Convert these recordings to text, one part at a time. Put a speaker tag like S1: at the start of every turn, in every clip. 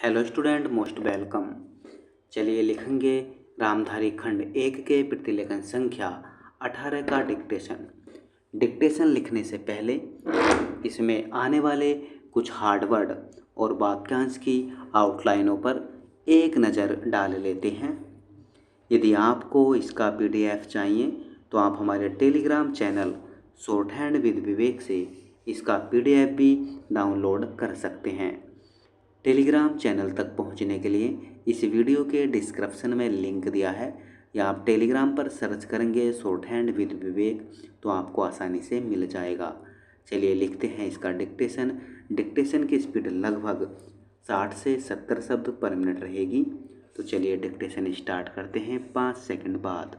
S1: Hello student, most welcome. चलिए लिखेंगे रामधारी खंड 1 के प्रतिलेखन संख्या 18 का डिक्टेशन। डिक्टेशन लिखने से पहले इसमें आने वाले कुछ हार्ड वर्ड और वाक्यांश की आउटलाइनों पर एक नज़र डाल लेते हैं। यदि आपको इसका PDF चाहिए तो आप हमारे Telegram channel short hand with Vivek से इसका PDF भी डाउनलोड कर सकते हैं। टेलीग्राम चैनल तक पहुंचने के लिए इस वीडियो के डिस्क्रिप्शन में लिंक दिया है, या आप टेलीग्राम पर सर्च करेंगे शॉर्ट हैंड विद विवेक तो आपको आसानी से मिल जाएगा। चलिए लिखते हैं इसका डिक्टेशन। डिक्टेशन की स्पीड लगभग 60 से 70 शब्द पर मिनट रहेगी। तो चलिए डिक्टेशन स्टार्ट करते हैं 5 सेकंड बाद।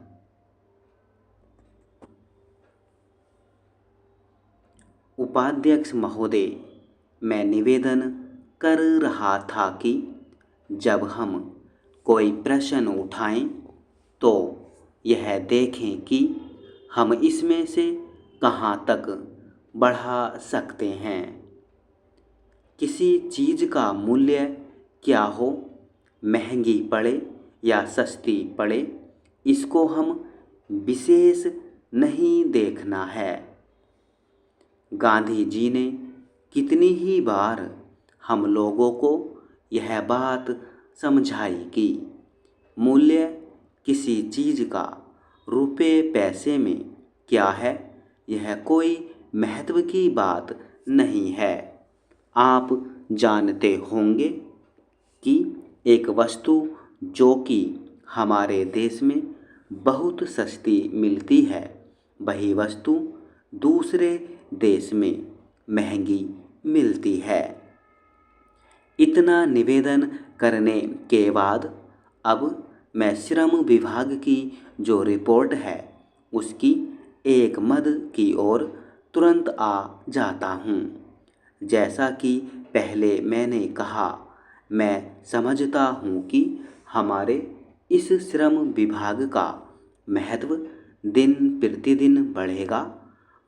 S1: उपाध्यक्ष महोदय, मैं निवेदन कर रहा था कि जब हम कोई प्रश्न उठाएं तो यह देखें कि हम इसमें से कहां तक बढ़ा सकते हैं। किसी चीज़ का मूल्य क्या हो, महंगी पड़े या सस्ती पड़े, इसको हम विशेष नहीं देखना है। गांधी जी ने कितनी ही बार हम लोगों को यह बात समझाई कि मूल्य किसी चीज़ का रुपए पैसे में क्या है, यह कोई महत्व की बात नहीं है। आप जानते होंगे कि एक वस्तु जो कि हमारे देश में बहुत सस्ती मिलती है, वही वस्तु दूसरे देश में महंगी मिलती है। इतना निवेदन करने के बाद अब मैं श्रम विभाग की जो रिपोर्ट है उसकी एक मद की ओर तुरंत आ जाता हूँ। जैसा कि पहले मैंने कहा, मैं समझता हूँ कि हमारे इस श्रम विभाग का महत्व दिन प्रतिदिन बढ़ेगा।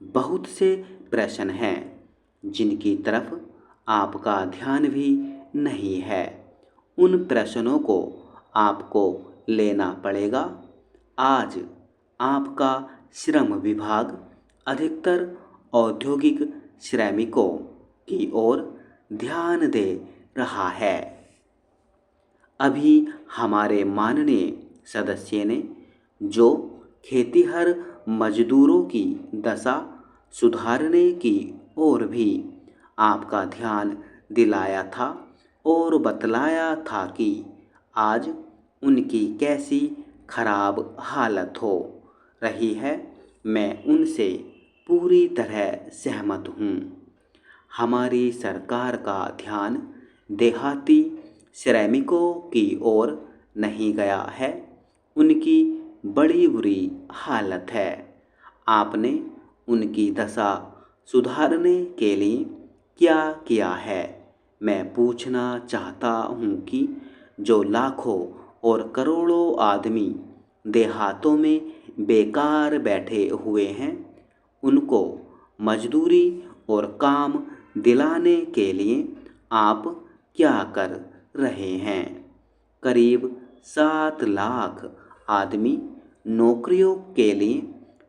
S1: बहुत से प्रश्न हैं जिनकी तरफ आपका ध्यान भी नहीं है। उन प्रश्नों को आपको लेना पड़ेगा। आज आपका श्रम विभाग अधिकतर औद्योगिक श्रमिकों की ओर ध्यान दे रहा है। अभी हमारे माननीय सदस्य ने जो खेतिहर मजदूरों की दशा सुधारने की ओर भी आपका ध्यान दिलाया था और बतलाया था कि आज उनकी कैसी खराब हालत हो रही है। मैं उनसे पूरी तरह सहमत हूँ। हमारी सरकार का ध्यान देहाती श्रमिकों की ओर नहीं गया है। उनकी बड़ी बुरी हालत है। आपने उनकी दशा सुधारने के लिए क्या किया है? मैं पूछना चाहता हूँ कि जो लाखों और करोड़ों आदमी देहातों में बेकार बैठे हुए हैं, उनको मजदूरी और काम दिलाने के लिए आप क्या कर रहे हैं? करीब 7 लाख आदमी नौकरियों के लिए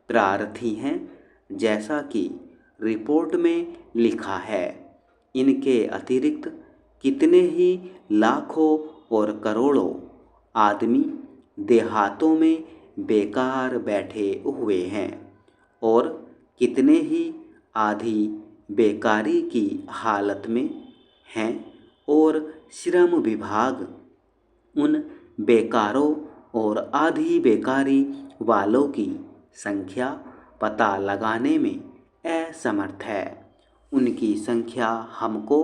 S1: प्रार्थी हैं, जैसा कि रिपोर्ट में लिखा है। इनके अतिरिक्त कितने ही लाखों और करोड़ों आदमी देहातों में बेकार बैठे हुए हैं और कितने ही आधी बेकारी की हालत में हैं, और श्रम विभाग उन बेकारों और आधी बेकारी वालों की संख्या पता लगाने में असमर्थ है। उनकी संख्या हमको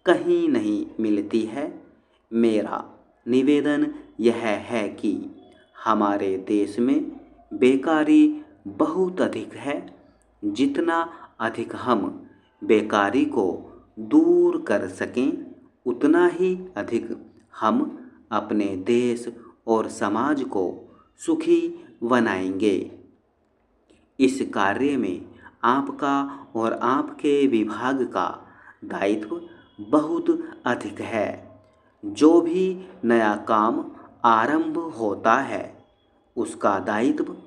S1: कहीं नहीं मिलती है। मेरा निवेदन यह है कि हमारे देश में बेकारी बहुत अधिक है। जितना अधिक हम बेकारी को दूर कर सकें, उतना ही अधिक हम अपने देश और समाज को सुखी बनाएंगे। इस कार्य में आपका और आपके विभाग का दायित्व बहुत अधिक है। जो भी नया काम आरंभ होता है उसका दायित्व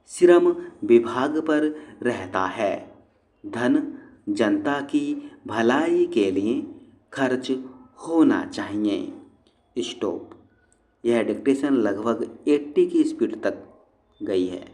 S1: श्रम विभाग पर रहता है। धन जनता की भलाई के लिए खर्च होना चाहिए। स्टॉप। यह डिक्टेशन लगभग 80 की स्पीड तक गई है।